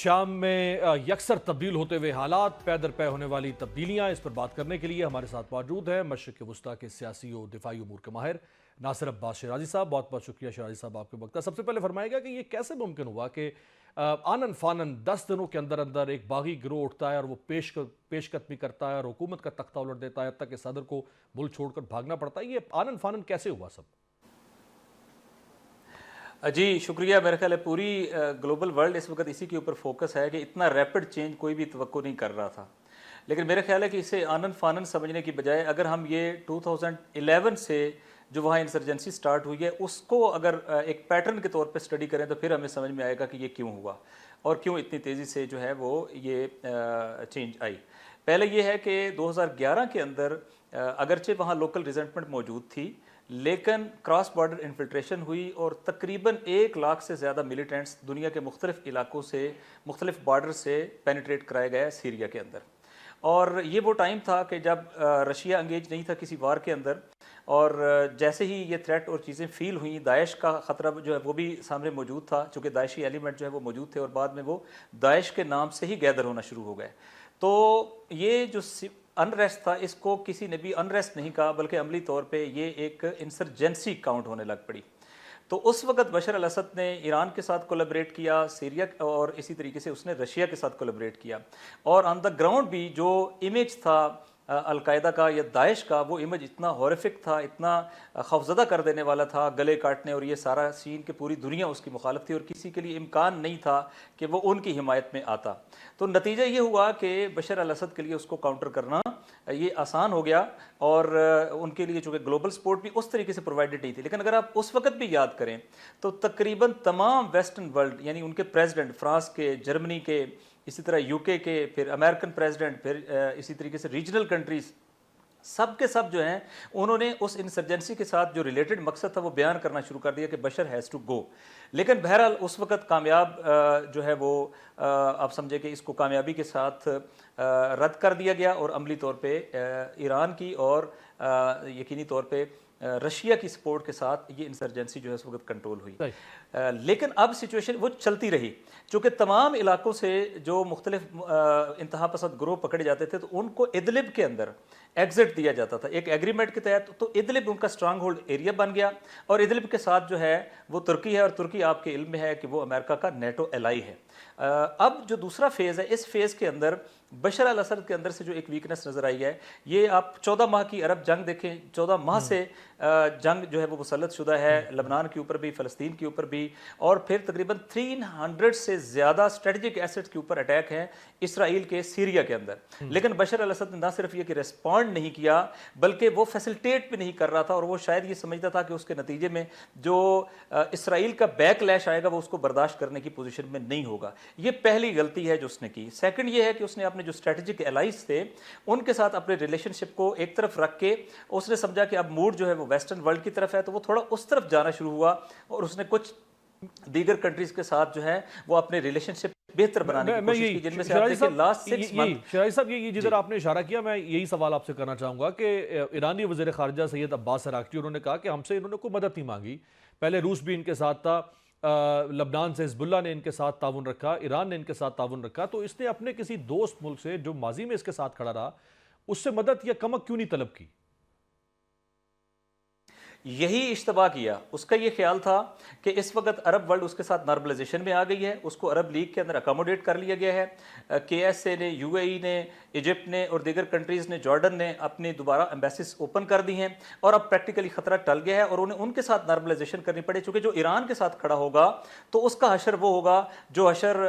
شام میں یکسر تبدیل ہوتے ہوئے حالات، پے در پے ہونے والی تبدیلیاں، اس پر بات کرنے کے لیے ہمارے ساتھ موجود ہے مشرق وسطیٰ کے سیاسی و دفاعی امور کے ماہر ناصر عباس شیرازی صاحب۔ بہت بہت شکریہ شیرازی صاحب آپ کے وقت کا۔ سب سے پہلے فرمائے گا کہ یہ کیسے ممکن ہوا کہ آنن فانن 10 دنوں کے اندر اندر ایک باغی گروہ اٹھتا ہے اور وہ پیش قدمی کرتا ہے اور حکومت کا تختہ الٹ دیتا ہے، حتیٰ کہ صدر کو ملک چھوڑ کر بھاگنا پڑتا ہے؟ یہ آنن فانن کیسے ہوا سب؟ جی شکریہ۔ میرا خیال ہے پوری گلوبل ورلڈ اس وقت اسی کے اوپر فوکس ہے کہ اتنا ریپڈ چینج کوئی بھی توقع نہیں کر رہا تھا، لیکن میرا خیال ہے کہ اسے آنن فانن سمجھنے کی بجائے اگر ہم یہ 2011 سے جو وہاں انسرجنسی سٹارٹ ہوئی ہے اس کو اگر ایک پیٹرن کے طور پہ سٹڈی کریں تو پھر ہمیں سمجھ میں آئے گا کہ یہ کیوں ہوا اور کیوں اتنی تیزی سے جو ہے وہ یہ چینج آئی۔ پہلے یہ ہے کہ 2011 کے اندر اگرچہ وہاں لوکل ریزنٹمنٹ موجود تھی، لیکن کراس بارڈر انفلٹریشن ہوئی اور تقریباً 1 لاکھ سے زیادہ ملیٹنٹس دنیا کے مختلف علاقوں سے، مختلف بارڈر سے پینیٹریٹ کرائے گئے سیریا کے اندر۔ اور یہ وہ ٹائم تھا کہ جب رشیا انگیج نہیں تھا کسی وار کے اندر، اور جیسے ہی یہ تھریٹ اور چیزیں فیل ہوئیں، داعش کا خطرہ جو ہے وہ بھی سامنے موجود تھا، چونکہ داعشی ایلیمنٹ جو ہے وہ موجود تھے اور بعد میں وہ داعش کے نام سے ہی گیدر ہونا شروع ہو گئے۔ تو یہ جو انریسٹ تھا اس کو کسی نے بھی انریسٹ نہیں کہا، بلکہ عملی طور پہ یہ ایک انسرجنسی کاؤنٹ ہونے لگ پڑی۔ تو اس وقت بشر الاسد نے ایران کے ساتھ کولیبریٹ کیا، سیریا، اور اسی طریقے سے اس نے رشیا کے ساتھ کولیبریٹ کیا، اور آن دا گراؤنڈ بھی جو امیج تھا القاعدہ کا یا داعش کا، وہ امیج اتنا ہورفک تھا، اتنا خوفزدہ کر دینے والا تھا، گلے کاٹنے اور یہ سارا سین کہ پوری دنیا اس کی مخالف تھی اور کسی کے لیے امکان نہیں تھا کہ وہ ان کی حمایت میں آتا۔ تو نتیجہ یہ ہوا کہ بشر الاسد کے لیے اس کو کاؤنٹر کرنا یہ آسان ہو گیا، اور ان کے لیے چونکہ گلوبل سپورٹ بھی اس طریقے سے پرووائڈڈ نہیں تھی۔ لیکن اگر آپ اس وقت بھی یاد کریں تو تقریباً تمام ویسٹرن ورلڈ، یعنی ان کے پریزیڈنٹ، فرانس کے، جرمنی کے، اسی طرح یو کے، پھر امریکن پریزیڈنٹ، پھر اسی طریقے سے ریجنل کنٹریز، سب کے سب جو ہیں انہوں نے اس انسرجنسی کے ساتھ جو ریلیٹڈ مقصد تھا وہ بیان کرنا شروع کر دیا کہ بشر ہیز ٹو گو۔ لیکن بہرحال اس وقت کامیاب جو ہے وہ آپ سمجھے کہ اس کو کامیابی کے ساتھ رد کر دیا گیا، اور عملی طور پہ ایران کی اور یقینی طور پہ رشیا کی سپورٹ کے ساتھ یہ انسرجنسی جو ہے اس وقت کنٹرول ہوئی۔ لیکن اب سچویشن وہ چلتی رہی، چونکہ تمام علاقوں سے جو مختلف انتہا پسند گروہ پکڑے جاتے تھے تو ان کو ادلب کے اندر ایگزٹ دیا جاتا تھا ایک ایگریمنٹ کے تحت۔ تو ادلب ان کا اسٹرانگ ہولڈ ایریا بن گیا، اور ادلب کے ساتھ جو ہے وہ ترکی ہے، اور ترکی آپ کے علم میں ہے کہ وہ امریکہ کا نیٹو الائی ہے۔ اب جو دوسرا فیز ہے، اس فیز کے اندر بشر الاسد کے اندر سے جو ایک ویکنس نظر آئی ہے، یہ آپ 14 ماہ کی عرب جنگ دیکھیں، 14 ماہ سے جنگ جو ہے وہ مسلط شدہ ہے، لبنان کے اوپر بھی، فلسطین کے اوپر بھی، اور پھر تقریباً 300 سے زیادہ اسٹریٹجک ایسٹس کے اوپر اٹیک ہیں اسرائیل کے سیریا کے اندر۔ لیکن بشر الاسد نے نہ صرف یہ کہ ریسپونڈ نہیں کیا، بلکہ وہ فیسلٹیٹ بھی نہیں کر رہا تھا، اور وہ شاید یہ سمجھتا تھا کہ اس کے نتیجے میں جو اسرائیل کا بیک لیش آئے گا وہ اس کو برداشت کرنے کی پوزیشن میں نہیں ہوگا۔ یہ پہلی غلطی ہے جو اس نے کی۔ سیکنڈ یہ ہے کہ اس نے اپنے جو اسٹریٹجک الائز تھے ان کے ساتھ اپنے ریلیشن شپ کو ایک طرف رکھ کے اس نے سمجھا کہ اب موڈ جو ہے وہ ویسٹرن ورلڈ کی طرف ہے، تو وہ تھوڑا اس طرف جانا شروع ہوا، اور اس نے کچھ دیگر کنٹریز کے ساتھ جو ہے وہ اپنے ریلیشن شپ بہتر بنانے کی کوشش کی، جن میں سے آپ دیکھیں لاسٹ 6 منتھ۔ شیرازی صاحب یہ جدھر آپ نے اشارہ کیا، میں یہی سوال آپ سے کرنا چاہوں گا کہ ایرانی وزیر خارجہ سید عباس عراقچی انہوں نے کہا کہ ہم سے انہوں نے کوئی مدد نہیں مانگی، پہلے روس بھی ان کے ساتھ تھا، لبنان سے حزب اللہ نے ان کے ساتھ تعاون رکھا، ایران نے ان کے ساتھ تعاون رکھا، تو اس نے اپنے کسی دوست ملک سے جو ماضی میں اس کے ساتھ کھڑا رہا اس سے مدد یا کمک کیوں نہیں طلب کی؟ یہی اشتباہ کیا۔ اس کا یہ خیال تھا کہ اس وقت عرب ورلڈ اس کے ساتھ نارملائزیشن میں آ گئی ہے، اس کو عرب لیگ کے اندر اکاموڈیٹ کر لیا گیا ہے۔ کے ایس اے نے، یو اے ای نے، ایجپٹ نے اور دیگر کنٹریز نے، جارڈن نے اپنی دوبارہ ایمبیسیز اوپن کر دی ہیں، اور اب پریکٹیکلی خطرہ ٹل گیا ہے، اور انہیں ان کے ساتھ نارملائزیشن کرنی پڑے، چونکہ جو ایران کے ساتھ کھڑا ہوگا تو اس کا حشر وہ ہوگا جو حشر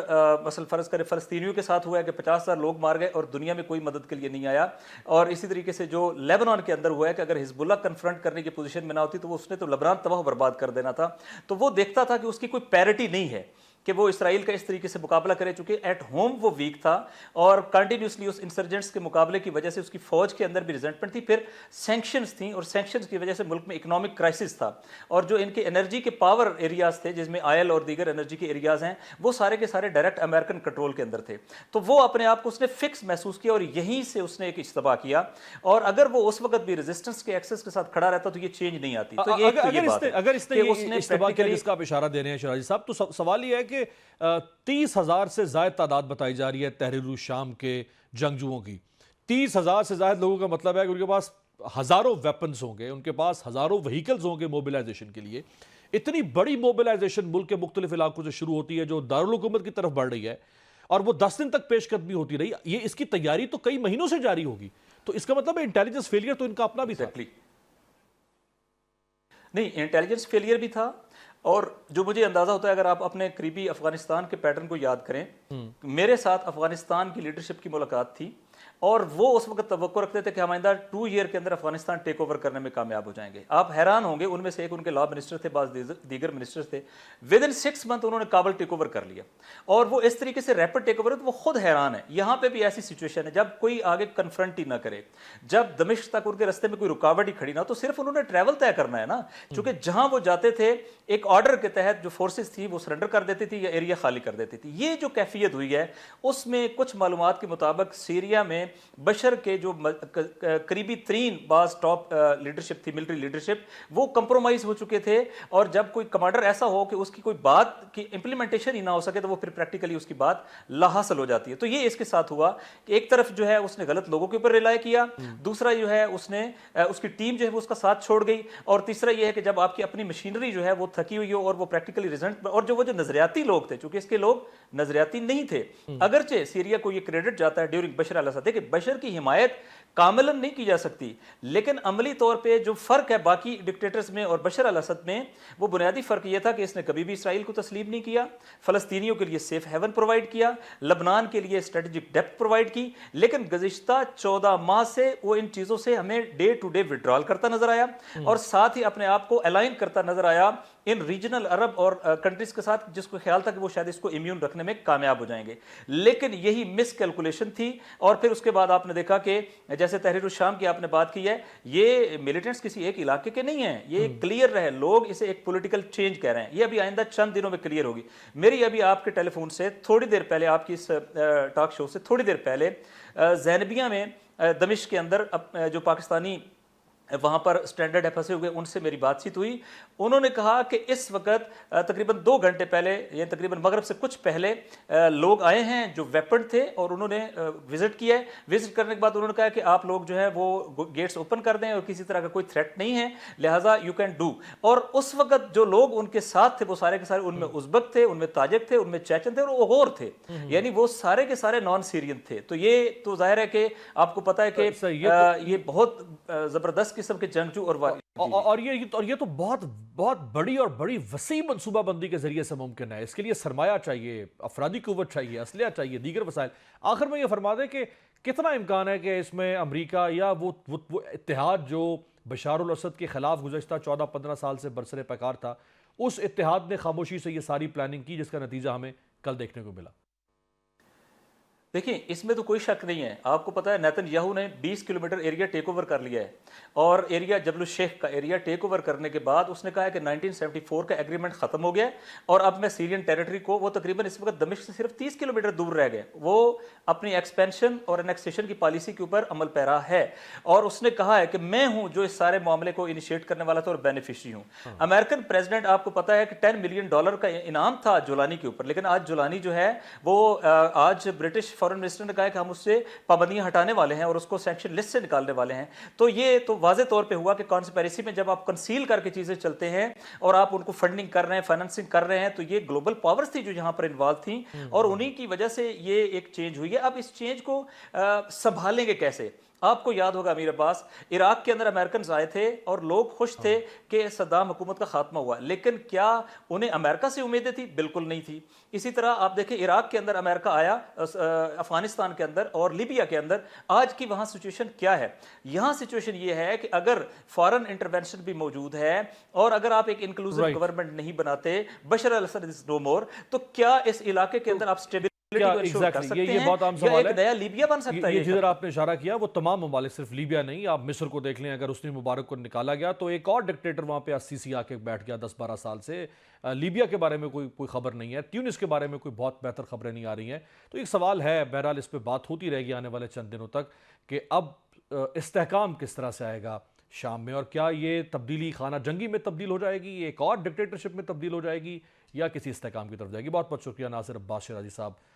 مثلا فرض کرے فلسطینیوں کے ساتھ ہوا ہے کہ 50,000 لوگ مار گئے اور دنیا میں کوئی مدد کے لیے نہیں آیا، اور اسی طریقے سے جو لیبنان کے اندر ہوا ہے کہ اگر حزب اللہ کنفرنٹ کرنے کی پوزیشن میں نہ ہوتی تو وہ اس نے تو لبنان تباہ و برباد کر دینا تھا۔ تو وہ دیکھتا تھا کہ اس کی کوئی پیرٹی نہیں ہے کہ وہ اسرائیل کا اس طریقے سے مقابلہ کرے، چونکہ ایٹ ہوم وہ ویک تھا، اور کنٹینیوسلی اس انسرجنٹس کے مقابلے کی وجہ سے اس کی فوج کے اندر بھی ریزنٹمنٹ تھی، پھر سینکشنز تھیں، اور سینکشنز کی وجہ سے ملک میں اکنامک کرائسس تھا، اور جو ان کے انرجی کے پاور ایریاز تھے جس میں آئل اور دیگر انرجی کے ایریاز ہیں وہ سارے کے سارے ڈائریکٹ امریکن کنٹرول کے اندر تھے۔ تو وہ اپنے آپ کو اس نے فکس محسوس کیا، اور یہیں سے اس نے ایک اجتباہ کیا، اور اگر وہ اس وقت بھی ریزسٹنس کے ایکسس کے ساتھ کھڑا رہتا تو یہ چینج نہیں آتی۔ تو یہ بات ہے اگر اس نے یہ اجتباہ کیا جس کا آپ اشارہ دے رہے ہیں شیرازی صاحب، تو سوال یہ ہے کہ کہ 30,000 سے زائد تعداد بتائی جا رہی ہے تحریر الشام کے جنگجوؤں کی. 30,000 سے زائد لوگوں کا مطلب ہے کہ ان کے پاس ہزاروں ویپنز ہوں گے, ان کے پاس ہزاروں وہیکلز ہوں گے موبلائزیشن کے لیے. اتنی بڑی موبلائزیشن ملک کے مختلف علاقوں سے شروع ہوتی ہے جو دارالحکومت کی طرف بڑھ رہی ہے, اور وہ 10 دن تک پیش قدمی ہوتی رہی. یہ اس کی تیاری تو کئی مہینوں سے جاری ہوگی, تو اس کا مطلب ہے انٹیلیجنس فیلئر تو ان کا اپنا بھی تھا. نہیں, انٹیلیجنس فیلئر بھی تھا. اور جو مجھے اندازہ ہوتا ہے, اگر آپ اپنے قریبی افغانستان کے پیٹرن کو یاد کریں, میرے ساتھ افغانستان کی لیڈرشپ کی ملاقات تھی, اور وہ اس وقت توقع رکھتے تھے کہ ہم آئندہ 2 ایئر کے اندر افغانستان ٹیک اوور کرنے میں کامیاب ہو جائیں گے. آپ حیران ہوں گے, ان میں سے ایک ان کے لا منسٹر تھے, بعض دیگر منسٹر تھے. ود ان 6 منتھ انہوں نے کابل ٹیک اوور کر لیا, اور وہ اس طریقے سے ریپڈ ٹیک اوور ہے, تو وہ خود حیران ہے. یہاں پہ بھی ایسی سچویشن ہے جب کوئی آگے کنفرنٹ ہی نہ کرے, جب دمشق تک ان کے رستے میں کوئی رکاوٹ ہی کھڑی نہ, تو صرف انہوں نے ٹریول طے کرنا ہے نا. چونکہ جہاں وہ جاتے تھے ایک آرڈر کے تحت جو فورسز تھی وہ سرنڈر کر دیتی تھی یا ایریا خالی کر دیتی تھی. یہ جو کیفیت ہوئی ہے, اس میں کچھ معلومات کے مطابق سیریا میں بشر کے جو قریبی ترین بعض ٹاپ لیڈرشپ تھی, ملٹری لیڈرشپ, وہ کمپرومائز ہو چکے تھے. اور جب کوئی کمانڈر ایسا ہو کہ اس کی کوئی بات کی امپلیمنٹیشن ہی نہ ہو سکے, تو وہ پھر پریکٹیکلی اس کی بات لا حاصل ہو جاتی ہے. تو یہ اس کے ساتھ ہوا کہ ایک طرف جو ہے اس نے غلط لوگوں کے اوپر ریلائی کیا, دوسرا جو ہے اس کی ٹیم جو ہے وہ اس کا ساتھ چھوڑ گئی, اور تیسرا یہ ہے کہ جب آپ کی اپنی مشینری جو ہے وہ تھکی ہوئی ہو اور وہ پریکٹیکلی ریزلٹ, اور وہ جو نظریاتی لوگ تھے, چونکہ اس کے لوگ نظریاتی نہیں تھے, اگرچہ سیریا کو یہ کریڈٹ جاتا ہے ڈیورنگ بشر الاسد کہ بشر کی حمایت کاملاً نہیں کی جا سکتی, لیکن عملی طور پہ جو فرق ہے باقی ڈکٹیٹرز میں اور بشر الاسد میں, وہ بنیادی فرق یہ تھا کہ اس نے کبھی بھی اسرائیل کو تسلیم نہیں کیا, فلسطینیوں کے لیے سیف ہیون پرووائڈ کیا, لبنان کے لیے اسٹریٹجک ڈیپتھ پرووائڈ کی, لیکن گزشتہ 14 ماہ سے وہ ان چیزوں سے ہمیں ڈے ٹو ڈے وڈرال کرتا نظر آیا, اور ساتھ ہی اپنے آپ کو الائن کرتا نظر آیا ان ریجنل عرب اور کنٹریز کے ساتھ, جس کو خیال تھا کہ وہ شاید اس کو امیون رکھنے میں کامیاب ہو جائیں گے. لیکن یہی مس کیلکولیشن تھی. اور پھر اس کے بعد آپ نے دیکھا کہ جیسے تحریر الشام کی آپ نے بات کی ہے, یہ ملیٹنٹس کسی ایک علاقے کے نہیں ہیں, یہ کلیئر رہے, لوگ اسے ایک پولیٹیکل چینج کہہ رہے ہیں. یہ ابھی آئندہ چند دنوں میں کلیئر ہوگی. میری ابھی آپ کے ٹیلی فون سے تھوڑی دیر پہلے, آپ کی اس ٹاک شو سے تھوڑی دیر پہلے, زینبیہ میں دمشق کے اندر جو پاکستانی وہاں پر سٹینڈرڈ ہے پھنسے ہوئے, ان سے میری بات چیت ہوئی. انہوں نے کہا کہ اس وقت تقریباً 2 گھنٹے پہلے, یا تقریباً مغرب سے کچھ پہلے, لوگ آئے ہیں جو ویپن تھے, اور انہوں نے وزٹ کیا ہے. وزٹ کرنے کے بعد انہوں نے کہا کہ آپ لوگ جو ہے وہ گیٹس اوپن کر دیں, اور کسی طرح کا کوئی تھریٹ نہیں ہے, لہٰذا یو کین ڈو. اور اس وقت جو لوگ ان کے ساتھ تھے وہ سارے کے سارے, ان میں ازبک تھے, ان میں تاجک تھے, ان میں چیچن تھے, اور اوغور تھے, یعنی وہ سارے کے سارے نان سیرین تھے. تو یہ تو ظاہر ہے کہ آپ کو پتہ ہے کہ یہ بہت زبردست قسم کے جنگجو اور یہ تو بہت بڑی اور بڑی وسیع منصوبہ بندی کے ذریعے سے ممکن ہے. اس کے لیے سرمایہ چاہیے, افرادی قوت چاہیے, اسلحہ چاہیے, دیگر وسائل. آخر میں یہ فرما دیں کہ کتنا امکان ہے کہ اس میں امریکہ یا وہ اتحاد جو بشار الاسد کے خلاف گزشتہ 14-15 سال سے برسر پیکار تھا, اس اتحاد نے خاموشی سے یہ ساری پلاننگ کی, جس کا نتیجہ ہمیں کل دیکھنے کو ملا. دیکھیں, اس میں تو کوئی شک نہیں ہے. آپ کو پتا ہے نیتن یاہو نے 20 کلومیٹر ایریا ٹیک اوور کر لیا ہے, اور ایریا جبل الشیخ کا ایریا ٹیک اوور کرنے کے بعد اس نے کہا ہے کہ 1974 کا ایگریمنٹ ختم ہو گیا ہے, اور اب میں سیرین ٹیریٹری کو, وہ تقریباً اس وقت دمشق سے صرف 30 کلومیٹر دور رہ گئے, وہ اپنی ایکسپینشن اور انیکسیشن کی پالیسی کے اوپر عمل پیرا ہے. اور اس نے کہا ہے کہ میں ہوں جو اس سارے معاملے کو انیشیٹ کرنے والا تھا اور بینیفیشری ہوں. امریکن پریزیڈنٹ, آپ کو پتا ہے کہ $10 ملین کا انعام تھا جولانی کے اوپر, لیکن آج جولانی جو ہے وہ آج برٹش فارن منسٹر نے کہا کہ ہم اس سے پابندیاں ہٹانے والے ہیں اور اس کو سینکشن لسٹ سے نکالنے والے ہیں. تو یہ تو واضح طور پہ ہوا کہ کانسپیریسی میں جب آپ کنسیل کر کے چیزیں چلتے ہیں اور آپ ان کو فنڈنگ کر رہے ہیں, فائننسنگ کر رہے ہیں, تو یہ گلوبل پاورز تھی جو یہاں پر انوالو تھیں, اور انہی کی وجہ سے یہ ایک چینج ہوئی ہے. اب اس چینج کو سنبھالیں گے کیسے؟ آپ کو یاد ہوگا امیر عباس, عراق کے اندر امریکنز آئے تھے اور لوگ خوش تھے کہ صدام حکومت کا خاتمہ ہوا, لیکن کیا انہیں امریکہ سے امیدیں تھی؟ بالکل نہیں تھی. اسی طرح آپ دیکھیں عراق کے اندر امریکہ آیا, افغانستان کے اندر اور لیبیا کے اندر. آج کی وہاں سچویشن کیا ہے؟ یہاں سچویشن یہ ہے کہ اگر فارن انٹرونشن بھی موجود ہے, اور اگر آپ ایک انکلوزیو گورنمنٹ نہیں بناتے, بشر الاسد از نو مور, تو کیا اس علاقے کے اندر آپ اسٹیبل یہ بہت عام سوال ہے. نیا لیبیا بن سکتا ہے. یہ جدھر آپ نے اشارہ کیا وہ تمام ممالک, صرف لیبیا نہیں, آپ مصر کو دیکھ لیں, اگر حسنی مبارک کو نکالا گیا تو ایک اور ڈکٹیٹر وہاں پہ السیسی آ کے بیٹھ گیا 10-12 سال سے. لیبیا کے بارے میں کوئی خبر نہیں ہے, ٹیونس کے بارے میں کوئی بہت بہتر خبریں نہیں آ رہی ہیں. تو ایک سوال ہے, بہرحال اس پہ بات ہوتی رہے گی آنے والے چند دنوں تک, کہ اب استحکام کس طرح سے آئے گا شام میں, اور کیا یہ تبدیلی خانہ جنگی میں تبدیل ہو جائے گی, ایک اور ڈکٹیٹرشپ میں تبدیل ہو جائے گی, یا کسی استحکام کی طرف جائے گی. بہت بہت شکریہ ناصر عباس شیرازی صاحب